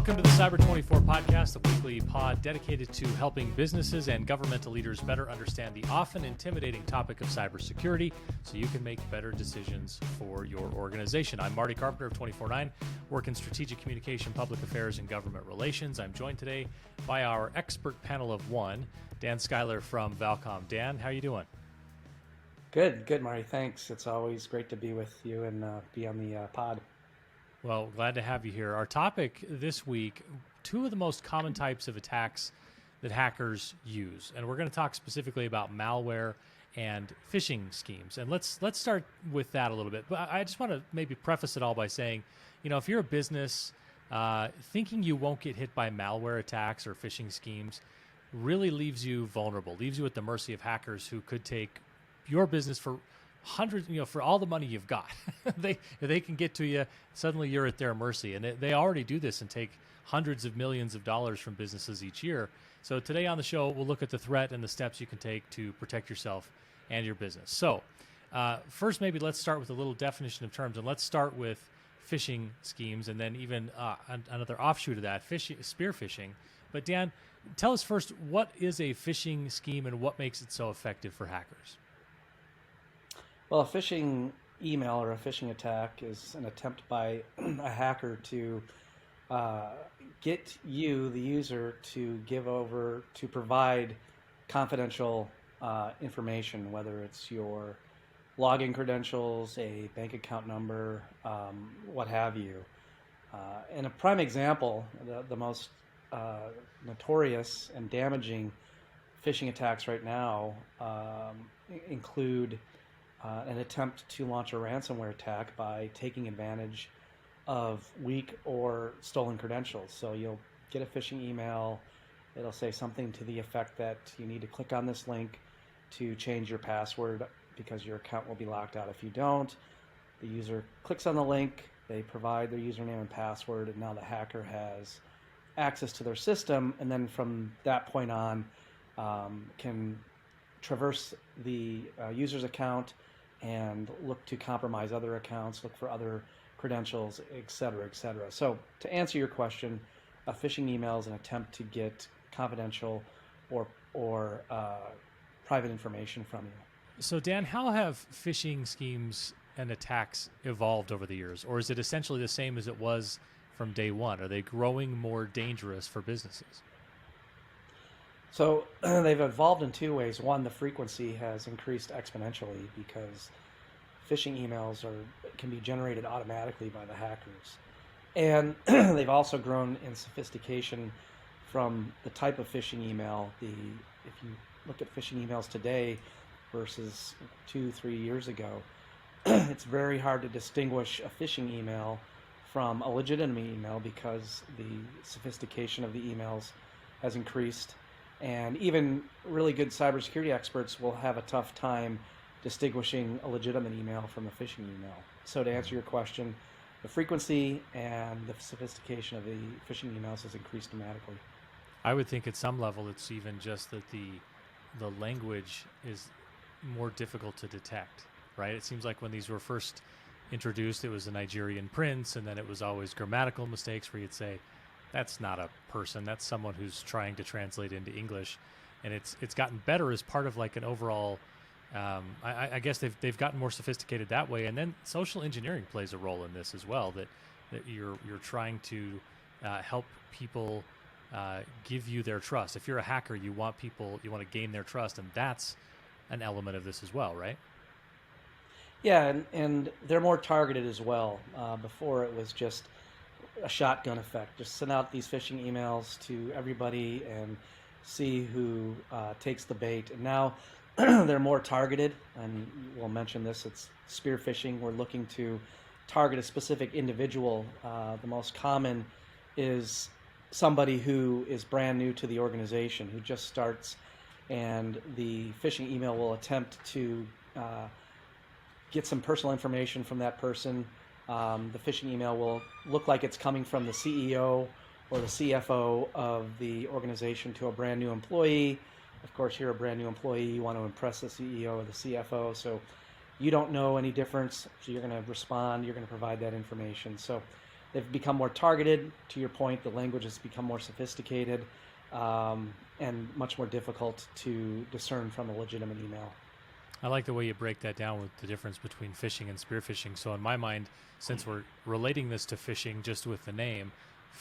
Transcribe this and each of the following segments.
Welcome to the Cyber 24 podcast, a weekly pod dedicated to helping businesses and governmental leaders better understand the often intimidating topic of cybersecurity so you can make better decisions for your organization. I'm Marty Carpenter of 24/9, work in strategic communication, public affairs, and government relations. I'm joined today by our expert panel of one, Dan Schuyler from VLCM. Dan, how are you doing? Good, Marty. Thanks. It's always great to be with you and be on the pod. Well, glad to have you here. Our topic this week, two of the most common types of attacks that hackers use. And we're going to talk specifically about malware and phishing schemes. And let's start with that a little bit. But I just want to maybe preface it all by saying, if you're a business thinking you won't get hit by malware attacks or phishing schemes really leaves you vulnerable, leaves you at the mercy of hackers who could take your business for hundreds, for all the money you've got. they can get to you. Suddenly you're at their mercy. And they already do this and take hundreds of millions of dollars from businesses each year. So today on the show, we'll look at the threat and the steps you can take to protect yourself and your business. So first, maybe let's start with a little definition of terms. And let's start with phishing schemes and then even another offshoot of that, spear phishing. But Dan, tell us first, what is a phishing scheme and what makes it so effective for hackers? Well, a phishing email or a phishing attack is an attempt by a hacker to get you, the user, to provide confidential information, whether it's your login credentials, a bank account number, what have you. And a prime example, the most notorious and damaging phishing attacks right now include an attempt to launch a ransomware attack by taking advantage of weak or stolen credentials. So you'll get a phishing email. It'll say something to the effect that you need to click on this link to change your password because your account will be locked out if you don't. The user clicks on the link, they provide their username and password, and now the hacker has access to their system, and then from that point on can traverse the user's account and look to compromise other accounts, look for other credentials, et cetera, et cetera. So to answer your question, a phishing email is an attempt to get confidential or private information from you. So Dan, how have phishing schemes and attacks evolved over the years? Or is it essentially the same as it was from day one? Are they growing more dangerous for businesses? So they've evolved in two ways. One, the frequency has increased exponentially because phishing emails can be generated automatically by the hackers. And they've also grown in sophistication from the type of phishing email. If you look at phishing emails today versus 2-3 years ago, it's very hard to distinguish a phishing email from a legitimate email because the sophistication of the emails has increased. And even really good cybersecurity experts will have a tough time distinguishing a legitimate email from a phishing email. So to answer your question, the frequency and the sophistication of the phishing emails has increased dramatically. I would think at some level it's even just that the language is more difficult to detect, right? It seems like when these were first introduced, it was a Nigerian prince, and then it was always grammatical mistakes where you'd say, that's not a person, that's someone who's trying to translate into English. And it's gotten better as part of like an overall, I guess they've gotten more sophisticated that way. And then social engineering plays a role in this as well, that you're trying to help people give you their trust. If you're a hacker, you want to gain their trust, and that's an element of this as well, right? Yeah, and they're more targeted as well. Before it was just a shotgun effect. Just send out these phishing emails to everybody and see who takes the bait. And now they're more targeted, and we'll mention this, it's spear phishing. We're looking to target a specific individual. The most common is somebody who is brand new to the organization, who just starts, and the phishing email will attempt to get some personal information from that person. The phishing email will look like it's coming from the CEO or the CFO of the organization to a brand new employee. Of course, you're a brand new employee, you want to impress the CEO or the CFO, so you don't know any difference, so you're going to respond, you're going to provide that information. So they've become more targeted. To your point, the language has become more sophisticated and much more difficult to discern from a legitimate email. I like the way you break that down with the difference between phishing and spear phishing. So in my mind, since we're relating this to phishing just with the name,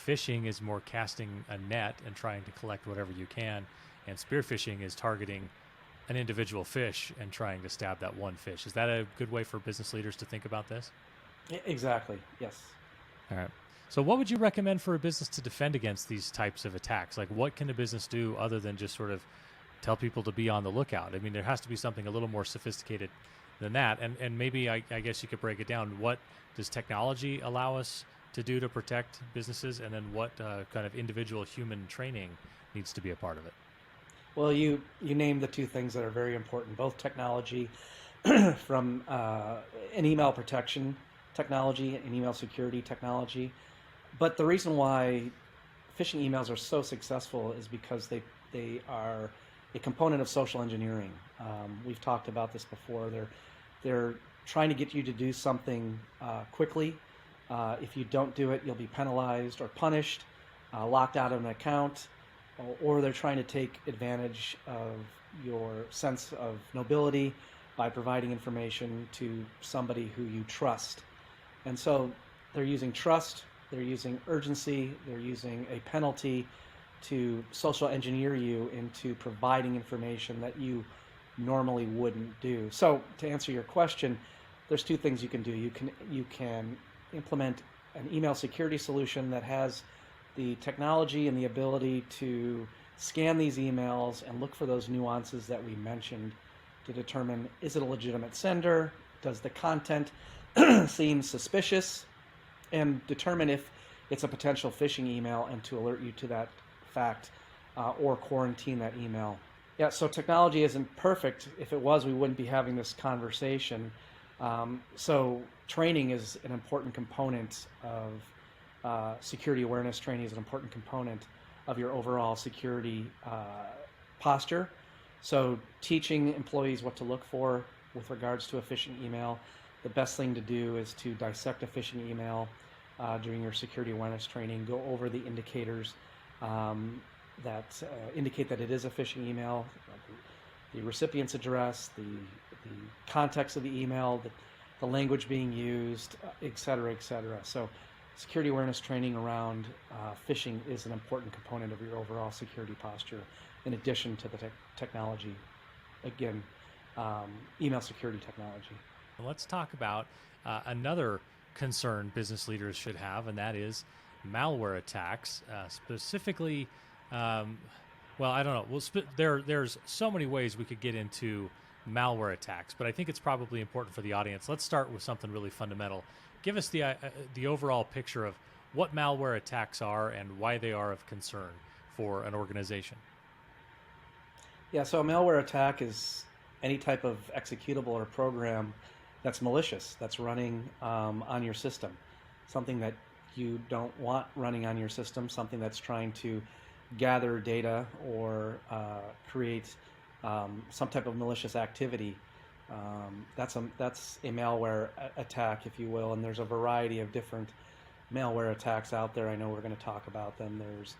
phishing is more casting a net and trying to collect whatever you can, and spear phishing is targeting an individual fish and trying to stab that one fish. Is that a good way for business leaders to think about this? Exactly, yes. All right. So what would you recommend for a business to defend against these types of attacks? Like, what can a business do other than just sort of tell people to be on the lookout? I mean, there has to be something a little more sophisticated than that. And maybe I guess you could break it down. What does technology allow us to do to protect businesses? And then what kind of individual human training needs to be a part of it? Well, you named the two things that are very important, both technology from an email protection technology and email security technology. But the reason why phishing emails are so successful is because they are a component of social engineering. We've talked about this before. They're trying to get you to do something quickly. If you don't do it, you'll be penalized or punished, locked out of an account, or they're trying to take advantage of your sense of nobility by providing information to somebody who you trust. And so they're using trust, they're using urgency, they're using a penalty to social engineer you into providing information that you normally wouldn't do. So to answer your question, there's two things you can do. You can implement an email security solution that has the technology and the ability to scan these emails and look for those nuances that we mentioned to determine, is it a legitimate sender? Does the content seem suspicious? And determine if it's a potential phishing email and to alert you to that fact or quarantine that email. Yeah, so technology isn't perfect. If it was, we wouldn't be having this conversation. So training is an important component of security awareness. Training is an important component of your overall security posture. So teaching employees what to look for with regards to a phishing email. The best thing to do is to dissect a phishing email during your security awareness training. Go over the indicators that indicate that it is a phishing email, the recipient's address, the context of the email, the language being used, et cetera, et cetera. So security awareness training around phishing is an important component of your overall security posture, in addition to the technology, again, email security technology. Let's talk about another concern business leaders should have, and that is malware attacks, specifically. Well, I don't know. There's so many ways we could get into malware attacks, but I think it's probably important for the audience. Let's start with something really fundamental. Give us the overall picture of what malware attacks are and why they are of concern for an organization. Yeah, so a malware attack is any type of executable or program that's malicious, that's running on your system, something that you don't want running on your system, something that's trying to gather data or create some type of malicious activity. That's a malware attack, if you will, and there's a variety of different malware attacks out there. I know we're going to talk about them. There's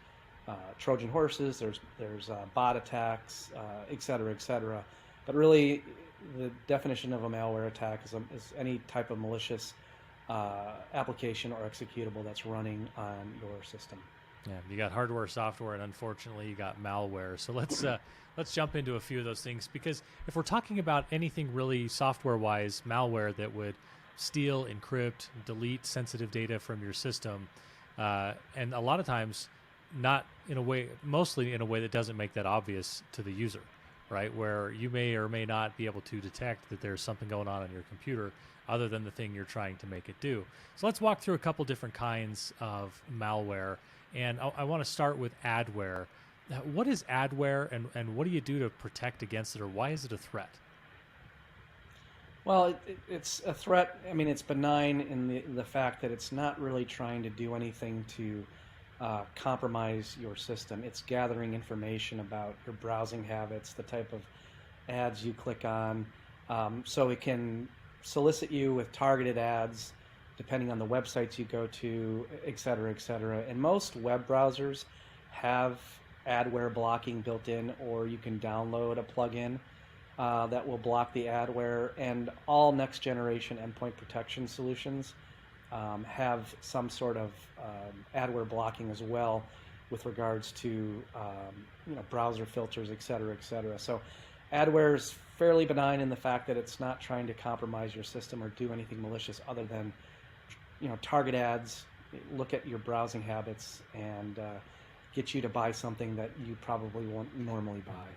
Trojan horses, there's bot attacks, et cetera, et cetera. But really, the definition of a malware attack is any type of malicious application or executable that's running on your system. Yeah, you got hardware, software, and unfortunately, you got malware. So let's jump into a few of those things, because if we're talking about anything really software-wise, malware that would steal, encrypt, delete sensitive data from your system, and a lot of times, mostly in a way that doesn't make that obvious to the user, right? Where you may or may not be able to detect that there's something going on your computer other than the thing you're trying to make it do. So let's walk through a couple different kinds of malware. And I want to start with adware. Now, what is adware, and what do you do to protect against it, or why is it a threat? Well, it's a threat. I mean, it's benign in the fact that it's not really trying to do anything to compromise your system. It's gathering information about your browsing habits, the type of ads you click on, so it can solicit you with targeted ads depending on the websites you go to, et cetera, et cetera. And most web browsers have adware blocking built in, or you can download a plugin that will block the adware. And all next generation endpoint protection solutions have some sort of adware blocking as well, with regards to browser filters, et cetera, et cetera. So adware is fairly benign in the fact that it's not trying to compromise your system or do anything malicious other than target ads, look at your browsing habits, and get you to buy something that you probably won't normally buy.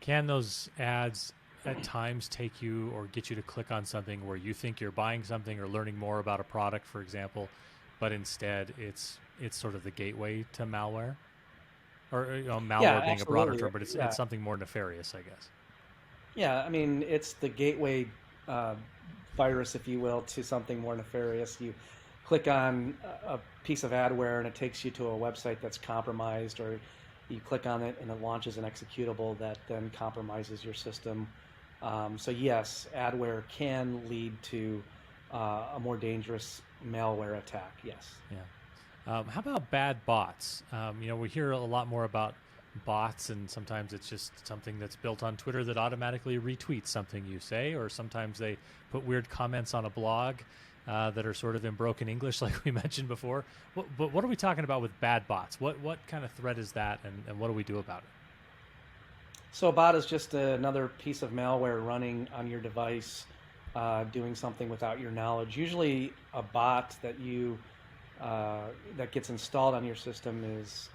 Can those ads at times take you or get you to click on something where you think you're buying something or learning more about a product, for example, but instead it's sort of the gateway to malware? Or malware being a broader term, but it's something more nefarious, I guess. Yeah, I mean, it's the gateway virus, if you will, to something more nefarious. You click on a piece of adware and it takes you to a website that's compromised, or you click on it and it launches an executable that then compromises your system. So yes, adware can lead to a more dangerous malware attack, yes. Yeah. How about bad bots? We hear a lot more about bots, and sometimes it's just something that's built on Twitter that automatically retweets something you say, or sometimes they put weird comments on a blog that are sort of in broken English, like we mentioned before. But what are we talking about with bad bots? What kind of threat is that, and what do we do about it? So a bot is just another piece of malware running on your device, doing something without your knowledge. Usually a bot that that gets installed on your system is,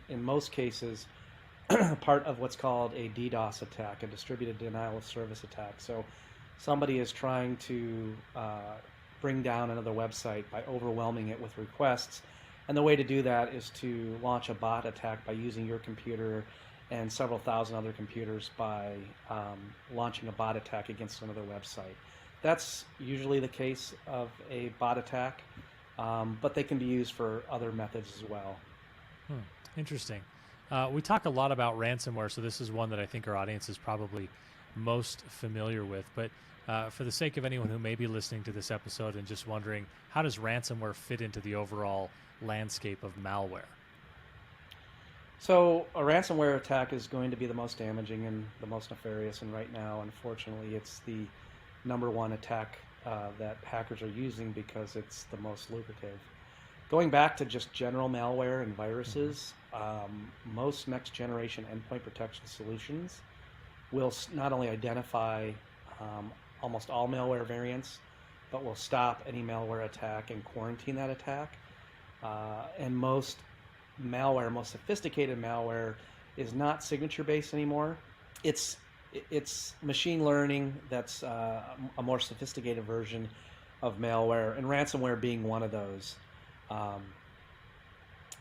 in most cases, part of what's called a DDoS attack, a distributed denial of service attack. So somebody is trying to bring down another website by overwhelming it with requests. And the way to do that is to launch a bot attack by using your computer and several thousand other computers by launching a bot attack against another website. That's usually the case of a bot attack, but they can be used for other methods as well. Interesting. We talk a lot about ransomware, so this is one that I think our audience is probably most familiar with. But for the sake of anyone who may be listening to this episode and just wondering, how does ransomware fit into the overall landscape of malware? So a ransomware attack is going to be the most damaging and the most nefarious, and right now, unfortunately, it's the number one attack that hackers are using because it's the most lucrative. Going back to just general malware and viruses, most next generation endpoint protection solutions will not only identify almost all malware variants, but will stop any malware attack and quarantine that attack. And most sophisticated malware is not signature based anymore. It's machine learning that's a more sophisticated version of malware, and ransomware being one of those.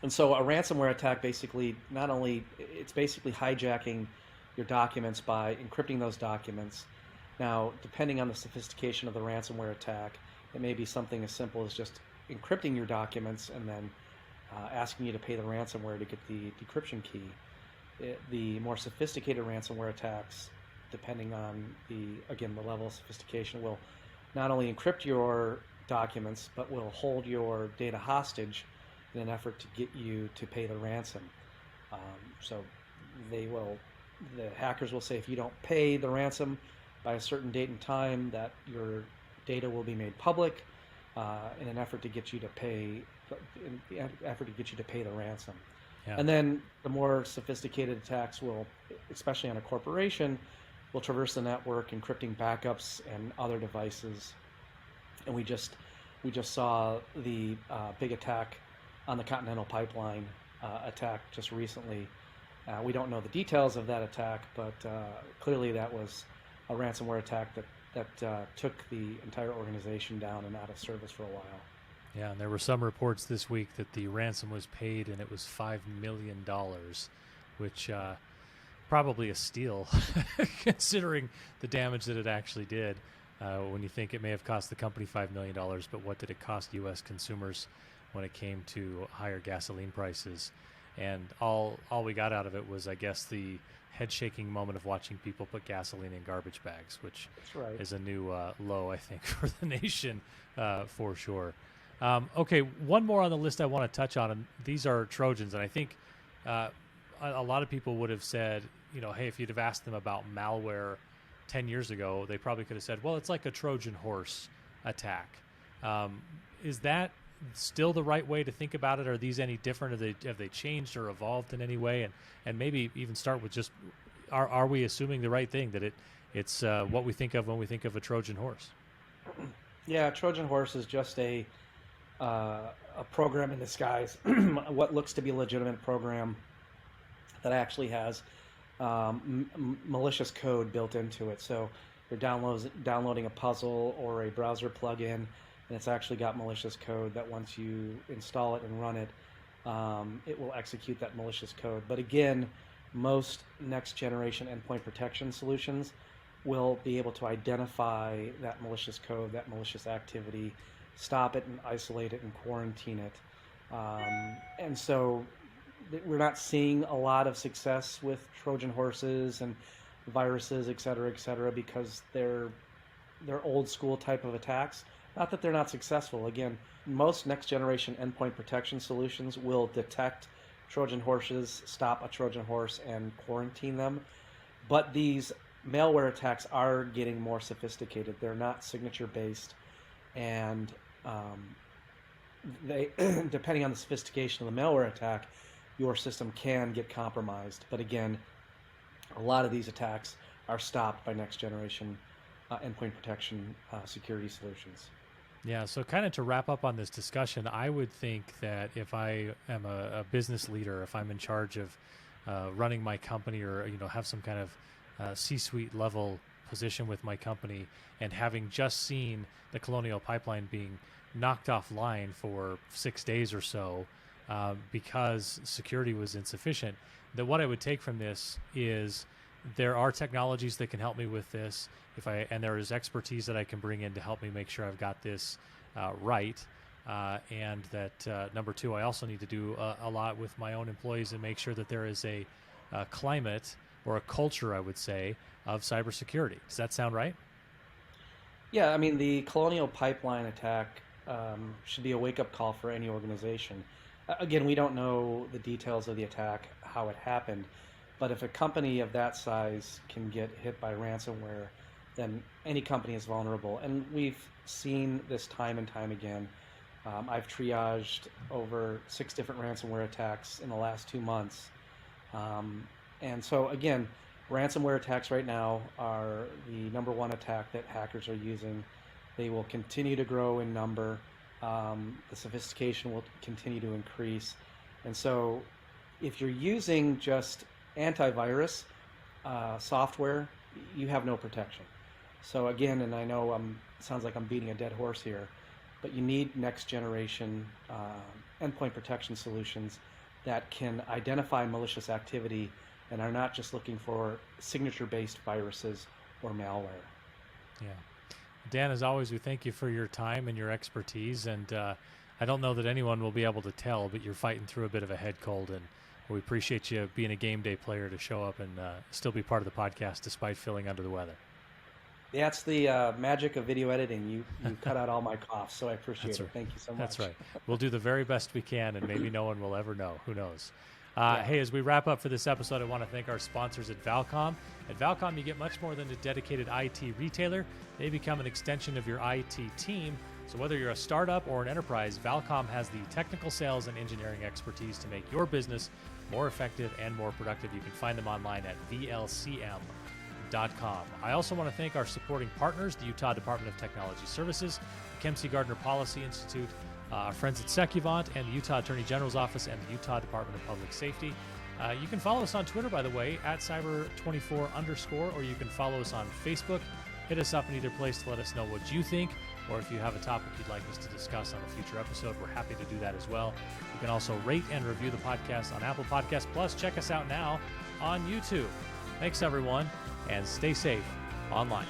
And so a ransomware attack basically it's basically hijacking your documents by encrypting those documents. Now, depending on the sophistication of the ransomware attack, it may be something as simple as just encrypting your documents and then asking you to pay the ransomware to get the decryption key. The more sophisticated ransomware attacks, depending on the level of sophistication, will not only encrypt your documents, but will hold your data hostage in an effort to get you to pay the ransom. So the hackers will say, if you don't pay the ransom by a certain date and time, that your data will be made public in an effort to get you to pay the ransom. Yeah. And then the more sophisticated attacks will, especially on a corporation, will traverse the network, encrypting backups and other devices. And we just saw the big attack on the Continental Pipeline attack just recently. We don't know the details of that attack, but clearly that was a ransomware attack that took the entire organization down and out of service for a while. Yeah, and there were some reports this week that the ransom was paid and it was $5 million, which probably a steal considering the damage that it actually did. When you think it may have cost the company $5 million, but what did it cost U.S. consumers when it came to higher gasoline prices? And all we got out of it was, I guess, the head-shaking moment of watching people put gasoline in garbage bags, which That's right. is a new low, I think, for the nation, for sure. Okay, one more on the list I want to touch on, and these are Trojans, and I think a lot of people would have said, hey, if you'd have asked them about malware 10 years ago, they probably could have said, well, it's like a Trojan horse attack. Is that still the right way to think about it? Are these any different? Have they changed or evolved in any way? And maybe even start with just, are we assuming the right thing, that it's what we think of when we think of a Trojan horse? Yeah, Trojan horse is just a program in disguise. What looks to be a legitimate program that actually has malicious code built into it. So you're downloading a puzzle or a browser plugin, and it's actually got malicious code that once you install it and run it, it will execute that malicious code. But again, most next generation endpoint protection solutions will be able to identify that malicious code, that malicious activity, stop it and isolate it and quarantine it. And so we're not seeing a lot of success with Trojan horses and viruses, et cetera, because they're old school type of attacks. Not that they're not successful. Again, most next generation endpoint protection solutions will detect Trojan horses, stop a Trojan horse, and quarantine them. But these malware attacks are getting more sophisticated. They're not signature based, and they, depending on the sophistication of the malware attack, your system can get compromised. But again, a lot of these attacks are stopped by next generation endpoint protection security solutions. Yeah, so kind of to wrap up on this discussion, I would think that if I am a business leader, if I'm in charge of running my company, or have some kind of C-suite level position with my company, and having just seen the Colonial Pipeline being knocked offline for 6 days or so because security was insufficient, that what I would take from this is there are technologies that can help me with this, and there is expertise that I can bring in to help me make sure I've got this right. And that number two, I also need to do a lot with my own employees and make sure that there is a climate or a culture, I would say, of cybersecurity. Does that sound right? Yeah, I mean, the Colonial Pipeline attack should be a wake-up call for any organization. Again, we don't know the details of the attack, how it happened, but if a company of that size can get hit by ransomware, then any company is vulnerable. And we've seen this time and time again. I've triaged over 6 different ransomware attacks in the last 2 months. And so again, ransomware attacks right now are the number one attack that hackers are using. They will continue to grow in number. The sophistication will continue to increase. And so if you're using just antivirus software, you have no protection. So again, and I know it sounds like I'm beating a dead horse here, but you need next generation endpoint protection solutions that can identify malicious activity and are not just looking for signature-based viruses or malware. Yeah. Dan, as always, we thank you for your time and your expertise. And I don't know that anyone will be able to tell, but you're fighting through a bit of a head cold. And we appreciate you being a game day player to show up and still be part of the podcast despite feeling under the weather. That's the magic of video editing. You cut out all my coughs, so I appreciate it. Thank you so much. That's right. We'll do the very best we can, and maybe no one will ever know. Who knows? Yeah. Hey, as we wrap up for this episode, I want to thank our sponsors at Valcom. At Valcom, you get much more than a dedicated IT retailer. They become an extension of your IT team. So whether you're a startup or an enterprise, Valcom has the technical sales and engineering expertise to make your business more effective and more productive. You can find them online at VLCM.com. I also want to thank our supporting partners, the Utah Department of Technology Services, the Kempsey Gardner Policy Institute, our friends at Secuvant, and the Utah Attorney General's Office, and the Utah Department of Public Safety. You can follow us on Twitter, by the way, at cyber24_, or you can follow us on Facebook. Hit us up in either place to let us know what you think, or if you have a topic you'd like us to discuss on a future episode, we're happy to do that as well. You can also rate and review the podcast on Apple Podcasts. Plus, check us out now on YouTube. Thanks, everyone, and stay safe online.